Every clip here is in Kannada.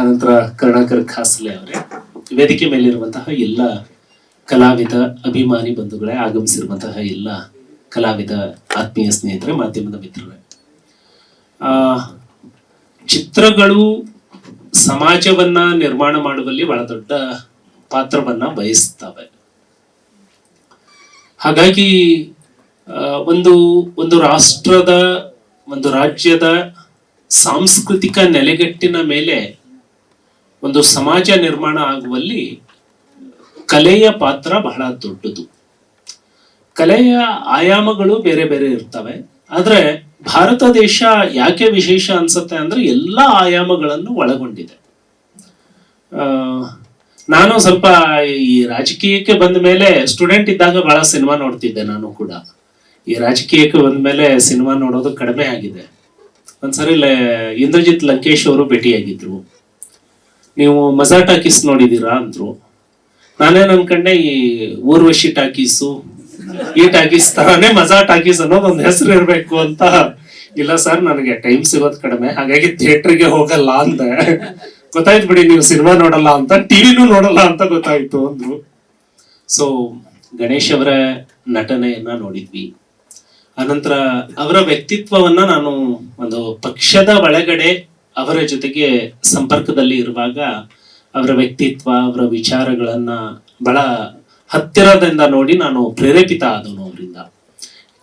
ಅನಂತರ ಕರುಣಾಕರ್ ಖಾಸ್ಲೆ ಅವರೇ, ವೇದಿಕೆ ಮೇಲಿರುವಂತಹ ಎಲ್ಲ ಕಲಾವಿದ ಅಭಿಮಾನಿ ಬಂಧುಗಳೇ, ಆಗಮಿಸಿರುವಂತಹ ಎಲ್ಲ ಕಲಾವಿದ ಆತ್ಮೀಯ ಸ್ನೇಹಿತರೆ, ಮಾಧ್ಯಮದ ಮಿತ್ರರೇ, ಚಿತ್ರಗಳು ಸಮಾಜವನ್ನ ನಿರ್ಮಾಣ ಮಾಡುವಲ್ಲಿ ಬಹಳ ದೊಡ್ಡ ಪಾತ್ರವನ್ನ ವಹಿಸ್ತವೆ. ಹಾಗಾಗಿ ಒಂದು ರಾಷ್ಟ್ರದ, ಒಂದು ರಾಜ್ಯದ ಸಾಂಸ್ಕೃತಿಕ ನೆಲೆಗಟ್ಟಿನ ಮೇಲೆ ಒಂದು ಸಮಾಜ ನಿರ್ಮಾಣ ಆಗುವಲ್ಲಿ ಕಲೆಯ ಪಾತ್ರ ಬಹಳ ದೊಡ್ಡದು. ಕಲೆಯ ಆಯಾಮಗಳು ಬೇರೆ ಬೇರೆ ಇರ್ತವೆ. ಆದ್ರೆ ಭಾರತ ದೇಶ ಯಾಕೆ ವಿಶೇಷ ಅನ್ಸುತ್ತೆ ಅಂದ್ರೆ ಎಲ್ಲ ಆಯಾಮಗಳನ್ನು ಒಳಗೊಂಡಿದೆ. ನಾನು ಸ್ವಲ್ಪ ಈ ರಾಜಕೀಯಕ್ಕೆ ಬಂದ ಮೇಲೆ, ಸ್ಟೂಡೆಂಟ್ ಇದ್ದಾಗ ಬಹಳ ಸಿನಿಮಾ ನೋಡ್ತಿದ್ದೆ. ನಾನು ಕೂಡ ಈ ರಾಜಕೀಯಕ್ಕೆ ಬಂದ ಮೇಲೆ ಸಿನಿಮಾ ನೋಡೋದು ಕಡಿಮೆ ಆಗಿದೆ. ಒಂದ್ಸರಿ ಇಂದ್ರಜಿತ್ ಲಂಕೇಶ್ ಅವರು ಭೇಟಿಯಾಗಿದ್ರು. ನೀವು ಮಜಾ ಟಾಕೀಸ್ ನೋಡಿದೀರಾ ಅಂದ್ರು. ನಾನೇನ್ ಅನ್ಕಂಡೆ, ಈ ಊರ್ವಶಿ ಟಾಕೀಸು, ಈ ಟಾಕೀಸ್ ತರಾನೇ ಮಜಾ ಟಾಕೀಸ್ ಅನ್ನೋದು ಒಂದು ಹೆಸರು ಇರ್ಬೇಕು ಅಂತ. ಇಲ್ಲ ಸರ್, ನನಗೆ ಟೈಮ್ ಸಿಗೋದು ಕಡಿಮೆ, ಹಾಗಾಗಿ ಥಿಯೇಟರ್ಗೆ ಹೋಗಲ್ಲ ಅಂದೆ. ಗೊತ್ತಾಯ್ತು ಬಿಡಿ, ನೀವು ಸಿನಿಮಾ ನೋಡಲ್ಲ ಅಂತ, ಟಿವಿನೂ ನೋಡಲ್ಲ ಅಂತ ಗೊತ್ತಾಯ್ತು ಅಂದ್ರು. ಸೊ ಗಣೇಶ್ ಅವರ ನಟನೆಯನ್ನ ನೋಡಿದ್ವಿ. ಅನಂತರ ಅವರ ವ್ಯಕ್ತಿತ್ವವನ್ನ ನಾನು ಒಂದು ಪಕ್ಷದ ಒಳಗಡೆ ಅವರ ಜೊತೆಗೆ ಸಂಪರ್ಕದಲ್ಲಿ ಇರುವಾಗ ಅವರ ವ್ಯಕ್ತಿತ್ವ, ಅವರ ವಿಚಾರಗಳನ್ನ ಬಹಳ ಹತ್ತಿರದಿಂದ ನೋಡಿ ನಾನು ಪ್ರೇರೇಪಿತ ಆದನು ಅವರಿಂದ.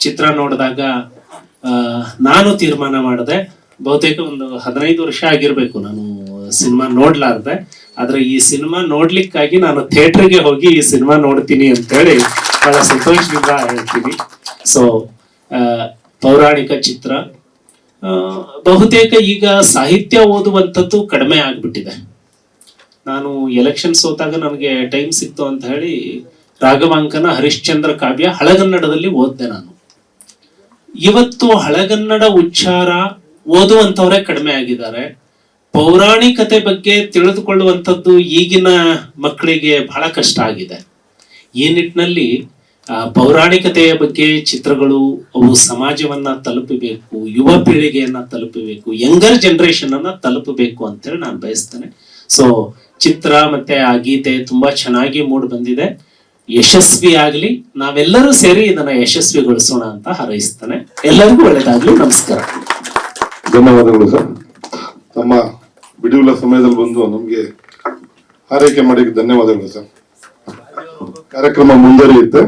ಚಿತ್ರ ನೋಡಿದಾಗ ನಾನು ತೀರ್ಮಾನ ಮಾಡಿದೆ, ಬಹುತೇಕ ಒಂದು 15 ವರ್ಷ ಆಗಿರ್ಬೇಕು ನಾನು ಸಿನಿಮಾ ನೋಡ್ಲಾರ್ದೆ, ಆದ್ರೆ ಈ ಸಿನಿಮಾ ನೋಡ್ಲಿಕ್ಕಾಗಿ ನಾನು ಥಿಯೇಟರ್ಗೆ ಹೋಗಿ ಈ ಸಿನಿಮಾ ನೋಡ್ತೀನಿ ಅಂತ ಹೇಳಿ ಬಹಳ ಸಂತೋಷದಿಂದ ಹೇಳ್ತೀನಿ. ಸೊ ಪೌರಾಣಿಕ ಚಿತ್ರ. ಬಹುತೇಕ ಈಗ ಸಾಹಿತ್ಯ ಓದುವಂಥದ್ದು ಕಡಿಮೆ ಆಗ್ಬಿಟ್ಟಿದೆ. ನಾನು ಎಲೆಕ್ಷನ್ ಸೋತಾಗ ನನಗೆ ಟೈಮ್ ಸಿಕ್ತು ಅಂತ ಹೇಳಿ ರಾಘವಾಂಕನ ಹರಿಶ್ಚಂದ್ರ ಕಾವ್ಯ ಹಳಗನ್ನಡದಲ್ಲಿ ಓದ್ದೆ ನಾನು. ಇವತ್ತು ಹಳಗನ್ನಡ ಉಚ್ಚಾರ ಓದುವಂತವರೇ ಕಡಿಮೆ ಆಗಿದ್ದಾರೆ. ಪೌರಾಣಿಕತೆ ಬಗ್ಗೆ ತಿಳಿದುಕೊಳ್ಳುವಂಥದ್ದು ಈಗಿನ ಮಕ್ಕಳಿಗೆ ಬಹಳ ಕಷ್ಟ ಆಗಿದೆ. ಈ ನಿಟ್ಟಿನಲ್ಲಿ ಪೌರಾಣಿಕತೆಯ ಬಗ್ಗೆ ಚಿತ್ರಗಳು ಅವು ಸಮಾಜವನ್ನ ತಲುಪಬೇಕು, ಯುವ ಪೀಳಿಗೆಯನ್ನ ತಲುಪಬೇಕು, ಯಂಗರ್ ಜನರೇಷನ್ ಅನ್ನ ತಲುಪಬೇಕು ಅಂತೇಳಿ ನಾನು ಬಯಸ್ತೇನೆ. ಸೊ ಚಿತ್ರ ಮತ್ತೆ ಆ ಗೀತೆ ತುಂಬಾ ಚೆನ್ನಾಗಿ ಮೂಡ್ ಬಂದಿದೆ. ಯಶಸ್ವಿ ಆಗ್ಲಿ, ನಾವೆಲ್ಲರೂ ಸೇರಿ ಇದನ್ನ ಯಶಸ್ವಿಗೊಳಿಸೋಣ ಅಂತ ಹಾರೈಸ್ತೇನೆ. ಎಲ್ಲರಿಗೂ ಒಳ್ಳೆಯದಾಗ್ಲಿ. ನಮಸ್ಕಾರ. ಧನ್ಯವಾದಗಳು ಸರ್. ತಮ್ಮ ಬಿಡುವಿನ ಸಮಯದಲ್ಲಿ ಬಂದು ನಮ್ಗೆ ಹಾರೈಕೆ ಮಾಡಿ ಧನ್ಯವಾದಗಳು ಸರ್. ಕಾರ್ಯಕ್ರಮ ಮುಂದುವರಿಯುತ್ತೆ.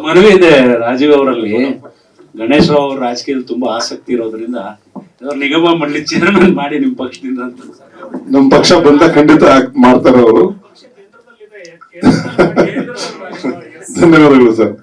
ಮನವಿ ಇದೆ ರಾಜೀವ್ ಅವರಲ್ಲಿ. ಗಣೇಶ್ ರಾವ್ ಅವ್ರ ರಾಜಕೀಯದಲ್ಲಿ ತುಂಬಾ ಆಸಕ್ತಿ ಇರೋದ್ರಿಂದ ನಿಗಮ ಮಂಡಳಿ ಚೇರ್ಮನ್ ಮಾಡಿ ನಿಮ್ ಪಕ್ಷದಿಂದ ಅಂತ. ನಮ್ ಪಕ್ಷ ಬಂದ ಖಂಡಿತ ಮಾಡ್ತಾರೆ ಅವರು. ಧನ್ಯವಾದಗಳು ಸರ್.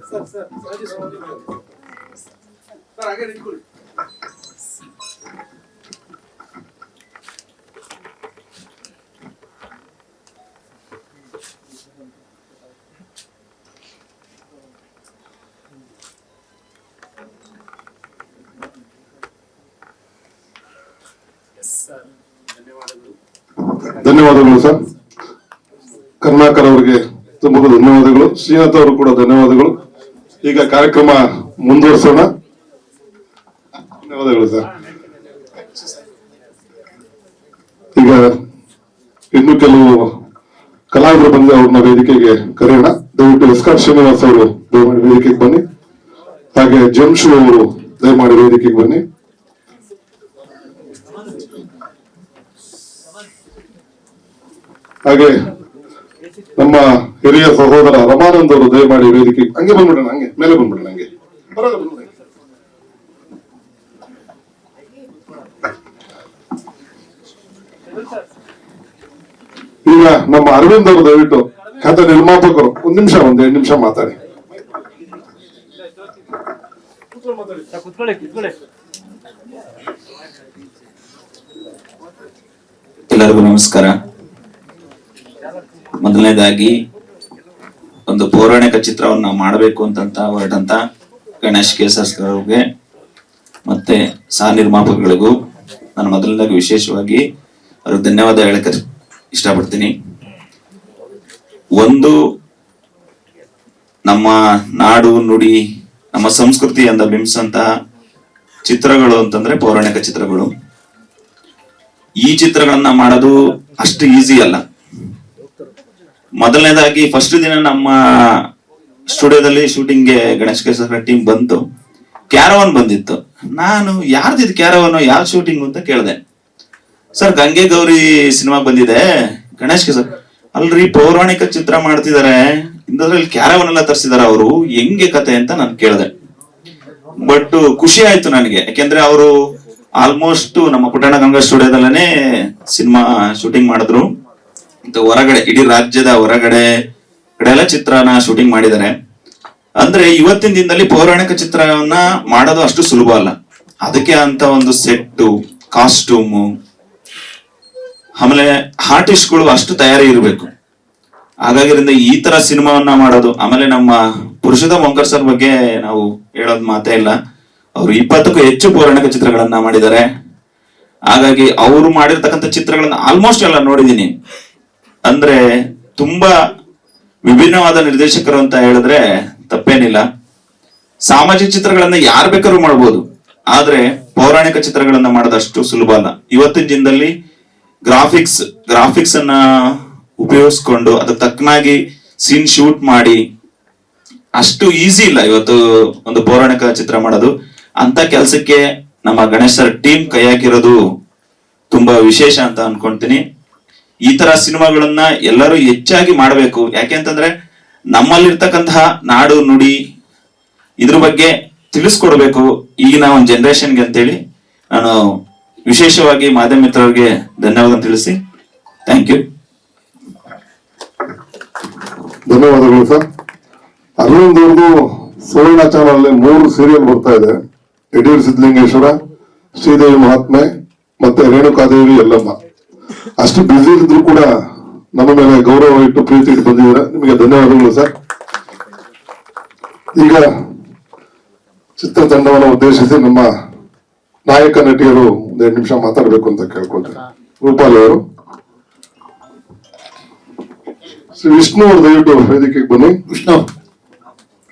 ಧನ್ಯವಾದಗಳು ಸರ್. ಕರುಣಾಕರ್ ಅವರಿಗೆ ತುಂಬಾ ಧನ್ಯವಾದಗಳು. ಶ್ರೀನಾಥ್ ಅವರು ಕೂಡ ಧನ್ಯವಾದಗಳು. ಈಗ ಕಾರ್ಯಕ್ರಮ ಮುಂದುವರಿಸೋಣ. ಧನ್ಯವಾದಗಳು ಸರ್. ಈಗ ಇನ್ನು ಕೆಲವು ಕಲಾವಿದರು ಬಂದು ಅವ್ರನ್ನ ವೇದಿಕೆಗೆ ಕರೆಯೋಣ. ದಯವಿಟ್ಟು ಎಸ್ಕಾರ್ ಶ್ರೀನಿವಾಸ್ ಅವರು ದಯಮಾಡಿ ವೇದಿಕೆಗೆ ಬನ್ನಿ. ಹಾಗೆ ಜಂಶು ಅವರು ದಯಮಾಡಿ ವೇದಿಕೆಗೆ ಬನ್ನಿ. ಹಾಗೆ ನಮ್ಮ ಹಿರಿಯ ಸಹೋದರ ರಮಾನಂದ್ ಅವರು ದಯಮಾಡಿ ವೇದಿಕೆ ಹಂಗೆ ಬಂದ್ಬಿಡೋಣ, ಹಂಗೆ ಮೇಲೆ ಬಂದ್ಬಿಡೋಣ, ಹಂಗೆ ಈಗ ನಮ್ಮ ಅರವಿಂದ್ ಅವರು ದಯವಿಟ್ಟು ಖ್ಯಾತ ನಿರ್ಮಾಪಕರು ಒಂದ್ 2 ನಿಮಿಷ ಮಾತಾಡಿ. ಎಲ್ಲರಿಗೂ ನಮಸ್ಕಾರ. ಮೊದಲನೇದಾಗಿ ಒಂದು ಪೌರಾಣಿಕ ಚಿತ್ರವನ್ನ ಮಾಡಬೇಕು ಅಂತ ಹೊರಟಂತ ಗಣೇಶ್ ಕೇಸರ್ಸ್ಕರ್ ಅವ್ರಿಗೆ ಮತ್ತೆ ಸಹ ನಿರ್ಮಾಪಕಗಳಿಗೂ ನಾನು ಮೊದಲನೇದಾಗಿ ವಿಶೇಷವಾಗಿ ಅವ್ರಿಗೆ ಧನ್ಯವಾದ ಹೇಳಕ್ಕೆ ಇಷ್ಟಪಡ್ತೀನಿ. ಒಂದು ನಮ್ಮ ನಾಡು ನುಡಿ ನಮ್ಮ ಸಂಸ್ಕೃತಿ ಅಂತ ಬಿಂಬಿಸಂತಹ ಚಿತ್ರಗಳು ಅಂತಂದ್ರೆ ಪೌರಾಣಿಕ ಚಿತ್ರಗಳು. ಈ ಚಿತ್ರಗಳನ್ನ ಮಾಡೋದು ಅಷ್ಟು ಈಸಿ ಅಲ್ಲ. ಮೊದಲನೇದಾಗಿ ಫಸ್ಟ್ ದಿನ ನಮ್ಮ ಸ್ಟುಡಿಯೋದಲ್ಲಿ ಶೂಟಿಂಗ್ಗೆ ಗಣೇಶ್ ಕೇಸರ್ ಟೀಮ್ ಬಂತು. ಕ್ಯಾರವನ್ ಬಂದಿತ್ತು. ನಾನು ಯಾರ್ದಿದ್ ಕ್ಯಾರವನ್, ಯಾರ್ ಶೂಟಿಂಗ್ ಅಂತ ಕೇಳಿದೆ. ಸರ್ ಗಂಗೆ ಗೌರಿ ಸಿನಿಮಾ ಬಂದಿದೆ ಗಣೇಶ್ ಕೇಸರ್. ಅಲ್ರಿ ಪೌರಾಣಿಕ ಚಿತ್ರ ಮಾಡ್ತಿದಾರೆ, ಇಂದ್ರಲ್ಲಿ ಕ್ಯಾರವನ್ ಎಲ್ಲ ತರಿಸಿದಾರೆ ಅವರು, ಹೆಂಗೆ ಕತೆ ಅಂತ ನಾನು ಕೇಳಿದೆ. ಬಟ್ ಖುಷಿ ಆಯ್ತು ನನಗೆ, ಯಾಕೆಂದ್ರೆ ಅವರು ಆಲ್ಮೋಸ್ಟ್ ನಮ್ಮ ಪುಟ್ಟಣ್ಣ ಗಂಗಾ ಸ್ಟುಡಿಯೋದಲ್ಲೇ ಸಿನಿಮಾ ಶೂಟಿಂಗ್ ಮಾಡಿದ್ರು. ಹೊರಗಡೆ ಇಡೀ ರಾಜ್ಯದ ಹೊರಗಡೆ ಕಡೆ ಎಲ್ಲ ಚಿತ್ರನ ಶೂಟಿಂಗ್ ಮಾಡಿದ್ದಾರೆ. ಅಂದ್ರೆ ಇವತ್ತಿನ ದಿನದಲ್ಲಿ ಪೌರಾಣಿಕ ಚಿತ್ರವನ್ನ ಮಾಡೋದು ಅಷ್ಟು ಸುಲಭ ಅಲ್ಲ. ಅದಕ್ಕೆ ಅಂತ ಒಂದು ಸೆಟ್ಟು, ಕಾಸ್ಟ್ಯೂಮು, ಆಮೇಲೆ ಆರ್ಟಿಸ್ಟ್ಗಳು ಅಷ್ಟು ತಯಾರಿ ಇರಬೇಕು. ಹಾಗಾಗಿರಿಂದ ಈ ತರ ಸಿನಿಮಾವನ್ನ ಮಾಡೋದು, ಆಮೇಲೆ ನಮ್ಮ ಪುರುಷೋತ್ತಮ್ ವಂಕರ್ ಸರ್ ಬಗ್ಗೆ ನಾವು ಹೇಳೋದ್ ಮಾತೇ ಇಲ್ಲ. ಅವರು 20ಕ್ಕೂ ಹೆಚ್ಚು ಪೌರಾಣಿಕ ಚಿತ್ರಗಳನ್ನ ಮಾಡಿದ್ದಾರೆ. ಹಾಗಾಗಿ ಅವರು ಮಾಡಿರ್ತಕ್ಕಂಥ ಚಿತ್ರಗಳನ್ನ ಆಲ್ಮೋಸ್ಟ್ ಎಲ್ಲ ನೋಡಿದೀನಿ. ಅಂದ್ರೆ ತುಂಬಾ ವಿಭಿನ್ನವಾದ ನಿರ್ದೇಶಕರು ಅಂತ ಹೇಳಿದ್ರೆ ತಪ್ಪೇನಿಲ್ಲ. ಸಾಮಾಜಿಕ ಚಿತ್ರಗಳನ್ನ ಯಾರು ಬೇಕಾದ್ರೂ ಮಾಡ್ಬೋದು, ಆದ್ರೆ ಪೌರಾಣಿಕ ಚಿತ್ರಗಳನ್ನ ಮಾಡೋದಷ್ಟು ಸುಲಭ ಅಲ್ಲ. ಇವತ್ತಿನ ದಿನದಲ್ಲಿ ಗ್ರಾಫಿಕ್ಸ್ ಅನ್ನ ಉಪಯೋಗಿಸ್ಕೊಂಡು ಅದಕ್ಕೆ ತಕ್ಕನಾಗಿ ಸೀನ್ ಶೂಟ್ ಮಾಡಿ ಅಷ್ಟು ಈಸಿ ಇಲ್ಲ ಇವತ್ತು ಒಂದು ಪೌರಾಣಿಕ ಚಿತ್ರ ಮಾಡೋದು. ಅಂತ ಕೆಲ್ಸಕ್ಕೆ ನಮ್ಮ ಗಣೇಶ್ ಸರ್ ಟೀಮ್ ಕೈ ಹಾಕಿರೋದು ತುಂಬಾ ವಿಶೇಷ ಅಂತ ಅನ್ಕೊಂತೀನಿ. ಈ ತರ ಸಿನಿಮಾಗಳನ್ನ ಎಲ್ಲರೂ ಹೆಚ್ಚಾಗಿ ಮಾಡಬೇಕು. ಯಾಕೆಂತಂದ್ರೆ ನಮ್ಮಲ್ಲಿರ್ತಕ್ಕಂತಹ ನಾಡು ನುಡಿ ಇದ್ರ ಬಗ್ಗೆ ತಿಳಿಸ್ಕೊಡ್ಬೇಕು ಈಗಿನ ಒಂದು ಜನರೇಷನ್ಗೆ ಅಂತೇಳಿ ನಾನು ವಿಶೇಷವಾಗಿ ಮಾಧ್ಯಮ ಮಿತ್ರರಿಗೆ ಧನ್ಯವಾದ ತಿಳಿಸಿ ಥ್ಯಾಂಕ್ ಯು. ಧನ್ಯವಾದಗಳು ಸರ್. ಅರವಿಂದ್ ಅವ್ರದ್ದು ಸುವರ್ಣ ಚಾನಲ್ 3 ಸೀರಿಯಲ್ ಬರ್ತಾ ಇದೆ. ಯಡಿಯೂರು ಸಿದ್ಧಲಿಂಗೇಶ್ವರ, ಶ್ರೀದೇವಿ ಮಹಾತ್ಮೆ ಮತ್ತೆ ರೇಣುಕಾದೇವಿ ಯಲ್ಲಮ್ಮ. ಅಷ್ಟು ಬ್ಯುಸಿ ಇದ್ರು ಕೂಡ ನಮ್ಮ ಮೇಲೆ ಗೌರವ ಇಟ್ಟು ಪ್ರೀತಿ ಇಟ್ಟು ಬಂದಿದ್ದೀರಾ, ನಿಮಗೆ ಧನ್ಯವಾದಗಳು ಸರ್. ಈಗ ಚಿತ್ರತಂಡವನ್ನು ಉದ್ದೇಶಿಸಿ ನಮ್ಮ ನಾಯಕ ನಟಿಯರು 1 ನಿಮಿಷ ಮಾತಾಡಬೇಕು ಅಂತ ಕೇಳ್ಕೊಳ್ತಾರೆ. ರೂಪಾಲಿ ಅವರು, ಶ್ರೀ ವಿಷ್ಣು ಅವರು ದಯವಿಟ್ಟು ವೇದಿಕೆಗೆ ಬನ್ನಿ. ವಿಷ್ಣು,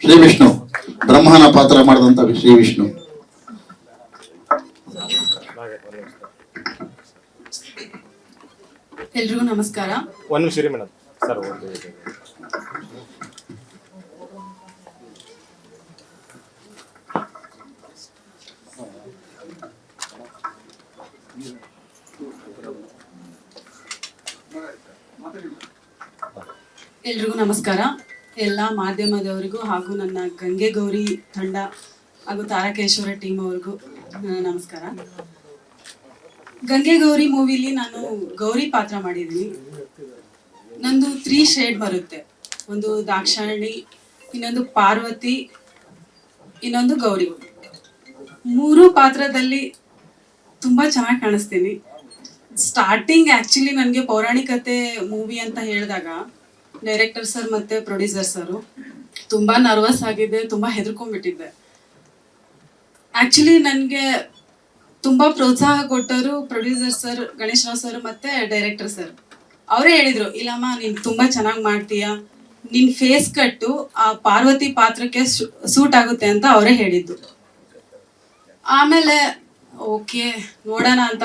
ಶ್ರೀ ವಿಷ್ಣು, ಬ್ರಹ್ಮನ ಪಾತ್ರ ಮಾಡಿದಂತ ಶ್ರೀ ವಿಷ್ಣು. ಎಲ್ರಿಗೂ ನಮಸ್ಕಾರ. ಒಂದು ನಿಮಿಷ ರೀ ಮೇಡಮ್ ಸರ್. ಎಲ್ರಿಗೂ ನಮಸ್ಕಾರ. ಎಲ್ಲ ಮಾಧ್ಯಮದವರಿಗೂ ಹಾಗೂ ನನ್ನ ಗಂಗೆ ಗೌರಿ ತಂಡ ಹಾಗೂ ತಾರಕೇಶ್ವರ ಟೀಮ್ ಅವ್ರಿಗೂ ನನ್ನ ನಮಸ್ಕಾರ. ಗಂಗೆ ಗೌರಿ ಮೂವಿಲಿ ನಾನು ಗೌರಿ ಪಾತ್ರ ಮಾಡಿದ್ದೀನಿ. ನಂದು 3 ಶೇಡ್ ಬರುತ್ತೆ. ಒಂದು ದಾಕ್ಷಾಯಣಿ, ಇನ್ನೊಂದು ಪಾರ್ವತಿ, ಇನ್ನೊಂದು ಗೌರಿ. 3 ಪಾತ್ರದಲ್ಲಿ ತುಂಬ ಚೆನ್ನಾಗಿ ಕಾಣಿಸ್ತೀನಿ. ಸ್ಟಾರ್ಟಿಂಗ್ ಆ್ಯಕ್ಚುಲಿ ನನಗೆ ಪೌರಾಣಿಕತೆ ಮೂವಿ ಅಂತ ಹೇಳಿದಾಗ ಡೈರೆಕ್ಟರ್ ಸರ್ ಮತ್ತು ಪ್ರೊಡ್ಯೂಸರ್ ಸರು ತುಂಬ ನರ್ವಸ್ ಆಗಿದ್ದೆ, ತುಂಬ ಹೆದರ್ಕೊಂಡ್ಬಿಟ್ಟಿದ್ದೆ. ಆ್ಯಕ್ಚುಲಿ ನನಗೆ ತುಂಬ ಪ್ರೋತ್ಸಾಹ ಕೊಟ್ಟರು producer sir, Ganesh Rao sir ಮತ್ತು ಡೈರೆಕ್ಟರ್ ಸರ್. ಅವರೇ ಹೇಳಿದರು, ಇಲ್ಲಮ್ಮ ನೀನು ತುಂಬ ಚೆನ್ನಾಗಿ ಮಾಡ್ತೀಯಾ, ನಿನ್ನ ಫೇಸ್ ಕಟ್ಟು ಆ ಪಾರ್ವತಿ ಪಾತ್ರಕ್ಕೆ ಸೂಟ್ ಆಗುತ್ತೆ ಅಂತ ಅವರೇ ಹೇಳಿದ್ದು. ಆಮೇಲೆ ಓಕೆ ನೋಡೋಣ ಅಂತ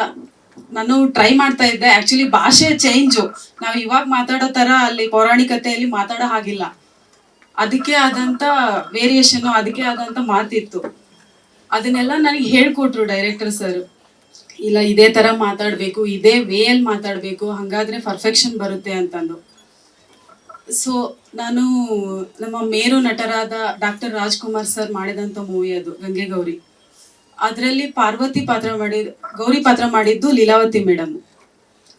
ನಾನು ಟ್ರೈ ಮಾಡ್ತಾ ಇದ್ದೆ. ಆ್ಯಕ್ಚುಲಿ ಭಾಷೆ ಚೇಂಜು, ನಾವು ಇವಾಗ ಮಾತಾಡೋ ಥರ ಅಲ್ಲಿ ಪೌರಾಣಿಕತೆಯಲ್ಲಿ ಮಾತಾಡೋ ಹಾಗಿಲ್ಲ. ಅದಕ್ಕೆ ಆದಂಥ ವೇರಿಯೇಷನ್ನು, ಅದಕ್ಕೆ ಆದಂಥ ಮಾತಿತ್ತು. ಅದನ್ನೆಲ್ಲ ನನಗೆ ಹೇಳ್ಕೊಟ್ರು ಡೈರೆಕ್ಟರ್ ಸರ್. ಇಲ್ಲ ಇದೇ ಥರ ಮಾತಾಡಬೇಕು, ಇದೇ ವೇಯಲ್ಲಿ ಮಾತಾಡಬೇಕು, ಹಾಗಾದರೆ ಪರ್ಫೆಕ್ಷನ್ ಬರುತ್ತೆ ಅಂತಂದು. ಸೊ ನಾನು ನಮ್ಮ ಮೇರು ನಟರಾದ ಡಾಕ್ಟರ್ ರಾಜ್ಕುಮಾರ್ ಸರ್ ಮಾಡಿದಂಥ ಮೂವಿ ಅದು ಗಂಗೆ ಗೌರಿ. ಅದರಲ್ಲಿ ಪಾರ್ವತಿ ಪಾತ್ರ ಗೌರಿ ಪಾತ್ರ ಮಾಡಿದ್ದು ಲೀಲಾವತಿ ಮೇಡಮ್.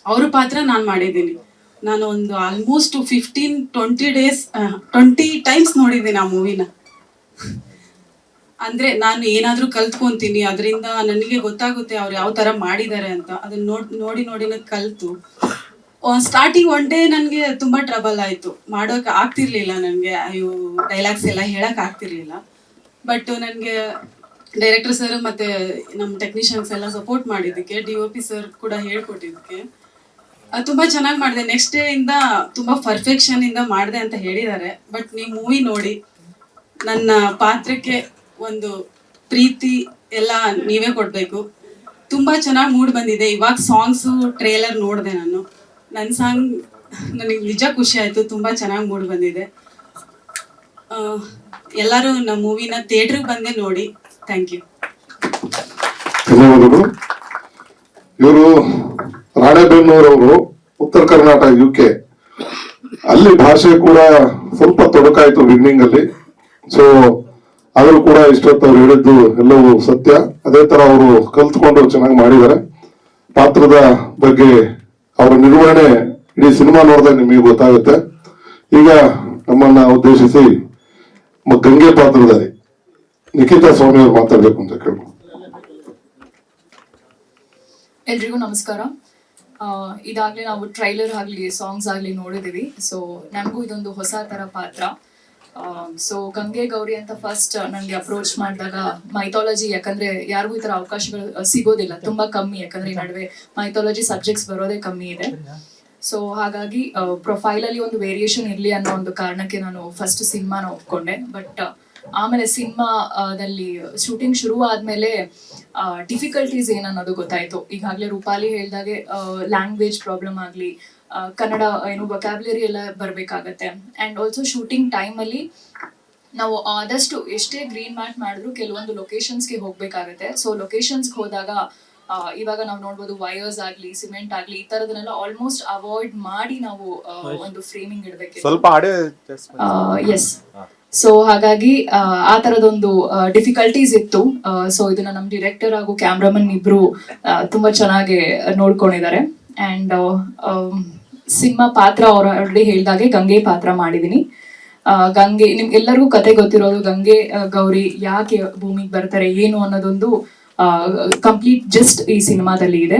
ಅವ್ರ ಪಾತ್ರ ನಾನು ಮಾಡಿದ್ದೀನಿ. ನಾನು ಒಂದು ಆಲ್ಮೋಸ್ಟ್ 15-20 ಟೈಮ್ಸ್ ನೋಡಿದ್ದೀನಿ ಆ ಮೂವಿನ. ಅಂದರೆ ನಾನು ಏನಾದರೂ ಕಲ್ತ್ಕೊತೀನಿ, ಅದರಿಂದ ನನಗೆ ಗೊತ್ತಾಗುತ್ತೆ ಅವ್ರು ಯಾವ ಥರ ಮಾಡಿದ್ದಾರೆ ಅಂತ. ಅದನ್ನ ನೋಡಿನೇ ಕಲಿತು ಸ್ಟಾರ್ಟಿಂಗ್ 1 ಡೇ ನನಗೆ ತುಂಬ ಟ್ರಬಲ್ ಆಯಿತು, ಮಾಡೋಕೆ ಆಗ್ತಿರ್ಲಿಲ್ಲ ನನಗೆ. ಅಯ್ಯೋ ಡೈಲಾಗ್ಸ್ ಎಲ್ಲ ಹೇಳಕ್ಕೆ ಆಗ್ತಿರ್ಲಿಲ್ಲ. ಬಟ್ ನನಗೆ ಡೈರೆಕ್ಟರ್ ಸರ್ ಮತ್ತು ನಮ್ಮ ಟೆಕ್ನಿಷಿಯನ್ಸ್ ಎಲ್ಲ ಸಪೋರ್ಟ್ ಮಾಡಿದ್ದಕ್ಕೆ, DOP ಸರ್ ಕೂಡ ಹೇಳ್ಕೊಟ್ಟಿದ್ದಕ್ಕೆ ತುಂಬ ಚೆನ್ನಾಗಿ ಮಾಡಿದೆ. ನೆಕ್ಸ್ಟ್ ಡೇ ಇಂದ ತುಂಬ ಪರ್ಫೆಕ್ಷನಿಂದ ಮಾಡಿದೆ ಅಂತ ಹೇಳಿದ್ದಾರೆ. ಬಟ್ ನೀವು ಮೂವಿ ನೋಡಿ ನನ್ನ ಪಾತ್ರಕ್ಕೆ ಒಂದು ಪ್ರೀತಿ ಎಲ್ಲ ನೀವೇ ಕೊಡಬೇಕು. ತುಂಬ ಚೆನ್ನಾಗಿ ಮೂಡ್ ಬಂದಿದೆ. ಇವಾಗ ಸಾಂಗ್ಸು ಟ್ರೇಲರ್ ನೋಡಿದೆ ನಾನು. ನನ್ನ ಸಾಂಗ್ ನನಗೆ ನಿಜ ಖುಷಿ ಆಯಿತು. ತುಂಬ ಚೆನ್ನಾಗಿ ಮೂಡ್ ಬಂದಿದೆ. ಎಲ್ಲರೂ ನಮ್ಮ ಮೂವಿನ ಥಿಯೇಟ್ರಿಗೆ ಬಂದೇ ನೋಡಿ. Thank you. ಧನ್ಯವಾದಗಳು. ಇವರು ರಾಣೆಬೆನ್ನೂರವರು, ಉತ್ತರ ಕರ್ನಾಟಕ UK. ಅಲ್ಲಿ ಭಾಷೆ ಕೂಡ ಸ್ವಲ್ಪ ತೊಡಕಾಯ್ತು ಬಿಗಿನಿಂಗ್ ಅಲ್ಲಿ. ಸೊ ಆದ್ರೂ ಕೂಡ ಇಷ್ಟೊತ್ತು ಅವ್ರು ಹೇಳಿದ್ದು ಎಲ್ಲವೂ ಸತ್ಯ. ಅದೇ ತರ ಅವರು ಕಲ್ತ್ಕೊಂಡು ಚೆನ್ನಾಗಿ ಮಾಡಿದ್ದಾರೆ. ಪಾತ್ರದ ಬಗ್ಗೆ ಅವರ ನಿರ್ವಹಣೆ ಇಡೀ ಸಿನಿಮಾ ನೋಡಿದಾಗ ನಿಮಗೆ ಗೊತ್ತಾಗುತ್ತೆ. ಈಗ ನಮ್ಮನ್ನ ಉದ್ದೇಶಿಸಿ ಗಂಗೆ ಪಾತ್ರಧಾರಿ ನಿಖಿತಾ ಸ್ವಾಮಿ ಅವರು ಮಾತಾಡ್ಬೇಕು ಅಂತ ಕೇಳ್ಬೋದು. ಎಲ್ರಿಗೂ ನಮಸ್ಕಾರ. ಇದಾಗಲೇ ನಾವು ಟ್ರೈಲರ್ ಆಗಲಿ ಸಾಂಗ್ಸ್ ಆಗಲಿ ನೋಡಿದ್ದೀವಿ. ಸೊ ನನಗೂ ಇದೊಂದು ಹೊಸ ಥರ ಪಾತ್ರ. ಸೊ ಗಂಗೆ ಗೌರಿ ಅಂತ ಫಸ್ಟ್ ನನಗೆ ಅಪ್ರೋಚ್ ಮಾಡಿದಾಗ ಮೈಥಾಲಜಿ, ಯಾಕಂದರೆ ಯಾರಿಗೂ ಈ ಥರ ಅವಕಾಶಗಳು ಸಿಗೋದಿಲ್ಲ, ತುಂಬ ಕಮ್ಮಿ. ಯಾಕಂದರೆ ಈ ನಡುವೆ ಮೈಥಾಲಜಿ ಸಬ್ಜೆಕ್ಟ್ಸ್ ಬರೋದೇ ಕಮ್ಮಿ ಇದೆ. ಸೊ ಹಾಗಾಗಿ ಪ್ರೊಫೈಲಲ್ಲಿ ಒಂದು ವೇರಿಯೇಷನ್ ಇರಲಿ ಅನ್ನೋ ಒಂದು ಕಾರಣಕ್ಕೆ ನಾನು ಫಸ್ಟ್ ಸಿನಿಮಾನ ಒಪ್ಕೊಂಡೆ. ಬಟ್ ಆಮೇಲೆ ಸಿನಿಮಾದಲ್ಲಿ ಶೂಟಿಂಗ್ ಶುರು ಆದ್ಮೇಲೆ ಡಿಫಿಕಲ್ಟೀಸ್ ಏನನ್ನೋದು ಗೊತ್ತಾಯ್ತು. ಈಗಾಗಲೇ ರೂಪಾಲಿ ಹೇಳ್ದಾಗೆ ಲ್ಯಾಂಗ್ವೇಜ್ ಪ್ರಾಬ್ಲಮ್ ಆಗಲಿ, ಕನ್ನಡ ಏನು ವೊಕ್ಯಾಬ್ಯುಲರಿ ಎಲ್ಲ ಬರಬೇಕಾಗತ್ತೆ. ಆ್ಯಂಡ್ ಆಲ್ಸೋ ಶೂಟಿಂಗ್ ಟೈಮಲ್ಲಿ ನಾವು ಆದಷ್ಟು ಎಷ್ಟೇ ಗ್ರೀನ್ ಮ್ಯಾಟ್ ಮಾಡಿದ್ರು ಕೆಲವೊಂದು ಲೊಕೇಶನ್ಸ್ಗೆ ಹೋಗ್ಬೇಕಾಗತ್ತೆ. ಸೊ ಲೊಕೇಶನ್ಸ್ಗೆ ಹೋದಾಗ ಇವಾಗ ನಾವು ನೋಡ್ಬೋದು ವೈರ್ಸ್ ಆಗಲಿ, ಸಿಮೆಂಟ್ ಆಗಲಿ, ಈ ಥರದನ್ನೆಲ್ಲ ಆಲ್ಮೋಸ್ಟ್ ಅವಾಯ್ಡ್ ಮಾಡಿ ನಾವು ಒಂದು ಫ್ರೇಮಿಂಗ್ ಇಡಬೇಕು. ಸ್ವಲ್ಪ ಎಸ್. ಸೊ ಹಾಗಾಗಿ ಆ ಥರದೊಂದು ಡಿಫಿಕಲ್ಟೀಸ್ ಇತ್ತು. ಸೊ ಇದನ್ನ ನಮ್ಮ ಡೈರೆಕ್ಟರ್ ಹಾಗೂ ಕ್ಯಾಮ್ರಾಮನ್ ಇಬ್ರು ತುಂಬಾ ಚೆನ್ನಾಗಿ ನೋಡ್ಕೊಂಡಿದ್ದಾರೆ. ಆ್ಯಂಡ್ ಸಿನಿಮಾ ಪಾತ್ರ ಅವ್ರು ಆಲ್ರೆಡಿ ಹೇಳ್ದಾಗೆ ಗಂಗೆ ಪಾತ್ರ ಮಾಡಿದ್ದೀನಿ. ಗಂಗೆ ನಿಮ್ಗೆಲ್ಲರಿಗೂ ಕತೆ ಗೊತ್ತಿರೋದು. ಗಂಗೆ ಗೌರಿ ಯಾಕೆ ಭೂಮಿಗೆ ಬರ್ತಾರೆ ಏನು ಅನ್ನೋದೊಂದು ಕಂಪ್ಲೀಟ್ ಜಸ್ಟ್ ಈ ಸಿನಿಮಾದಲ್ಲಿ ಇದೆ.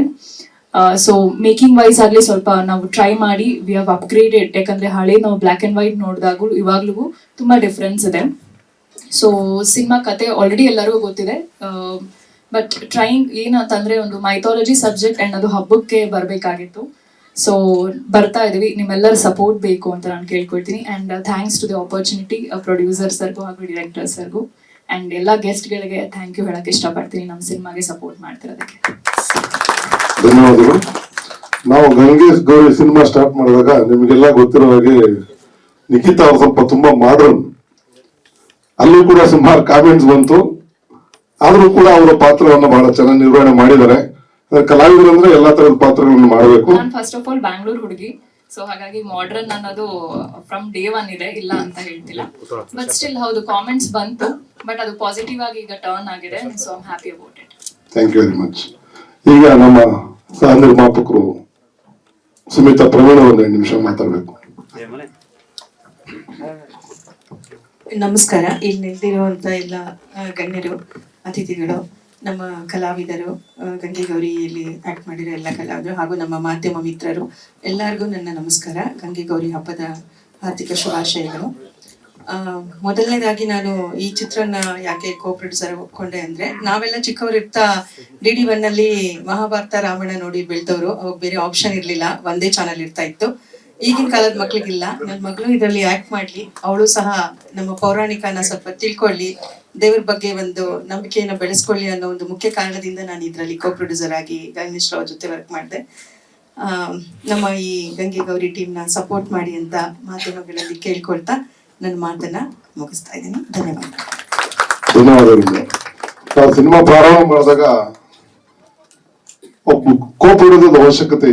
ಸೊ ಮೇಕಿಂಗ್ ವೈಸ್ ಆಗಲಿ ಸ್ವಲ್ಪ ನಾವು ಟ್ರೈ ಮಾಡಿ ವಿ ಹ್ಯಾವ್ ಅಪ್ಗ್ರೇಡೆಡ್. ಯಾಕಂದ್ರೆ ಹಳೆ ನಾವು ಬ್ಲ್ಯಾಕ್ ಆ್ಯಂಡ್ ವೈಟ್ ನೋಡಿದಾಗೂ ಇವಾಗ್ಲೂ ತುಂಬಾ ಡಿಫ್ರೆನ್ಸ್ ಇದೆ. ಸೊ ಸಿನಿಮಾ ಕತೆ ಆಲ್ರೆಡಿ ಎಲ್ಲರಿಗೂ ಗೊತ್ತಿದೆ. ಬಟ್ ಟ್ರೈಂಗ್ ಏನಂತಂದ್ರೆ ಒಂದು ಮೈಥಾಲಜಿ ಸಬ್ಜೆಕ್ಟ್ ಅಂಡ್ ಅದು ಹಬ್ಬಕ್ಕೆ ಬರಬೇಕಾಗಿತ್ತು. ಸೊ ಬರ್ತಾ ಇದೀವಿ. ನಿಮ್ಮೆಲ್ಲರ ಸಪೋರ್ಟ್ ಬೇಕು ಅಂತ ನಾನು ಕೇಳ್ಕೊಳ್ತೀನಿ. And thanks to the opportunity producer ಸರ್ಗೂ ಹಾಗೂ ಡೈರೆಕ್ಟರ್ ಸರ್ಗೂ ಆ್ಯಂಡ್ ಎಲ್ಲ ಗೆಸ್ಟ್ಗಳಿಗೆ ಥ್ಯಾಂಕ್ ಯು ಹೇಳಕ್ಕೆ ಇಷ್ಟಪಡ್ತೀನಿ ನಮ್ಮ ಸಿನಿಮಾಗೆ ಸಪೋರ್ಟ್ ಮಾಡ್ತಿರೋದಕ್ಕೆ. ಧನ್ಯವಾದಗಳು. ನಾವು ಗಂಗೆ ಗೌರಿ ಸಿನಿಮಾ ಸ್ಟಾರ್ಟ್ ಮಾಡಿದಾಗ ನಿಮಗೆಲ್ಲ ಗೊತ್ತಿರೋ ಹಾಗೆ ನಿಖಿತಾ ಅವ್ರು ಸ್ವಲ್ಪ ತುಂಬಾ ಮಾಡರ್ನ್, ಅಲ್ಲೂ ಕೂಡ ಸುಮಾರು ಕಾಮೆಂಟ್ಸ್ ಬಂತು. ಆದ್ರೂ ಕೂಡ ಅವರ ಪಾತ್ರವನ್ನು ಬಹಳ ಚೆನ್ನಾಗಿ ನಿರ್ವಹಣೆ ಮಾಡಿದ್ದಾರೆ. ಕಲಾವಿದರು ಅಂದ್ರೆ ಎಲ್ಲಾ ತರದ ಪಾತ್ರಗಳನ್ನು ಮಾಡಬೇಕು. ನಾನು ಫಸ್ಟ್ ಆಫ್ ಆಲ್ ಬ್ಯಾಂಗ್ಳೂರ್ ಹುಡುಗಿ. ಸೊ ಹಾಗಾಗಿ ಮಾಡರ್ನ್ ಅನ್ನೋದು ಫ್ರಮ್ ಡೇ ಒನ್ ಇದೆ, ಇಲ್ಲ ಅಂತ ಹೇಳ್ತಿಲ್ಲ. ಬಟ್ ಸ್ಟಿಲ್ ಹೌದು ಕಾಮೆಂಟ್ಸ್ ಬಂತು, ಬಟ್ ಅದು ಪಾಸಿಟಿವ್ ಆಗಿ ಈಗ ಟರ್ನ್ ಆಗಿದೆ. So I am happy about it. Thank you very much. ಈಗ ನಮ್ಮ ಸಹ ನಿರ್ಮಾಪಕರು ಸುಮಿತಾ ಪ್ರವೀಣ್ ಒಂದು 2 ನಿಮಿಷ ಮಾತಾಡ್ಬೇಕು. ನಮಸ್ಕಾರ. ಇಲ್ಲಿ ನಿಲ್ದಿರುವಂತ ಎಲ್ಲ ಗಣ್ಯರು, ಅತಿಥಿಗಳು, ನಮ್ಮ ಕಲಾವಿದರು, ಗಂಗೆ ಗೌರಿಯಲ್ಲಿ ಆಕ್ಟ್ ಮಾಡಿರೋ ಎಲ್ಲ ಕಲಾವಿದರು ಹಾಗೂ ನಮ್ಮ ಮಾಧ್ಯಮ ಮಿತ್ರರು ಎಲ್ಲರಿಗೂ ನನ್ನ ನಮಸ್ಕಾರ. ಗಂಗೆ ಗೌರಿ ಹಬ್ಬದ ಹಾರ್ದಿಕ ಶುಭಾಶಯಗಳು. ಮೊದಲನೇದಾಗಿ ನಾನು ಈ ಚಿತ್ರನ ಯಾಕೆ ಕೋ ಪ್ರೊಡ್ಯೂಸರ್ ಒಪ್ಕೊಂಡೆ ಅಂದ್ರೆ, ನಾವೆಲ್ಲ ಚಿಕ್ಕವರಿರ್ತಾ DD1 ಅಲ್ಲಿ ಮಹಾಭಾರತ ರಾಮಾಯಣ ನೋಡಿ ಬೆಳೆದವರು. ಅವಾಗ ಬೇರೆ ಆಪ್ಷನ್ ಇರ್ಲಿಲ್ಲ, ಒಂದೇ ಚಾನಲ್ ಇರ್ತಾ ಇತ್ತು. ಈಗಿನ ಕಾಲದ ಮಕ್ಳಿಗಿಲ್ಲ. ನನ್ನ ಮಗಳು ಇದರಲ್ಲಿ ಆಕ್ಟ್ ಮಾಡ್ಲಿ, ಅವಳು ಸಹ ನಮ್ಮ ಪೌರಾಣಿಕನ ಸ್ವಲ್ಪ ತಿಳ್ಕೊಳ್ಳಿ, ದೇವ್ರ ಬಗ್ಗೆ ಒಂದು ನಂಬಿಕೆಯನ್ನು ಬೆಳೆಸ್ಕೊಳ್ಳಿ ಅನ್ನೋ ಒಂದು ಮುಖ್ಯ ಕಾರಣದಿಂದ ನಾನು ಇದರಲ್ಲಿ ಕೋ ಪ್ರೊಡ್ಯೂಸರ್ ಆಗಿ ಗಣೇಶ್ ರಾವ್ ಜೊತೆ ವರ್ಕ್ ಮಾಡಿದೆ. ನಮ್ಮ ಈ ಗಂಗೆ ಗೌರಿ ಟೀಮ್ನ ಸಪೋರ್ಟ್ ಮಾಡಿ ಅಂತ ಮಾಧ್ಯಮಗಳಲ್ಲಿ ಕೇಳ್ಕೊಳ್ತಾ ನನ್ನ ಮಾತನ್ನ ಮುಗಿಸ್ತಾ ಇದ್ದೀನಿ. ಧನ್ಯವಾದಗಳು. ನಾವು ಸಿನಿಮಾ ಪ್ರಾರಂಭ ಮಾಡಿದಾಗ ಒಬ್ಬ ಕೋ ಪ್ರೊಡ್ಯೂಸರ್ ಅವಶ್ಯಕತೆ ಇತ್ತು.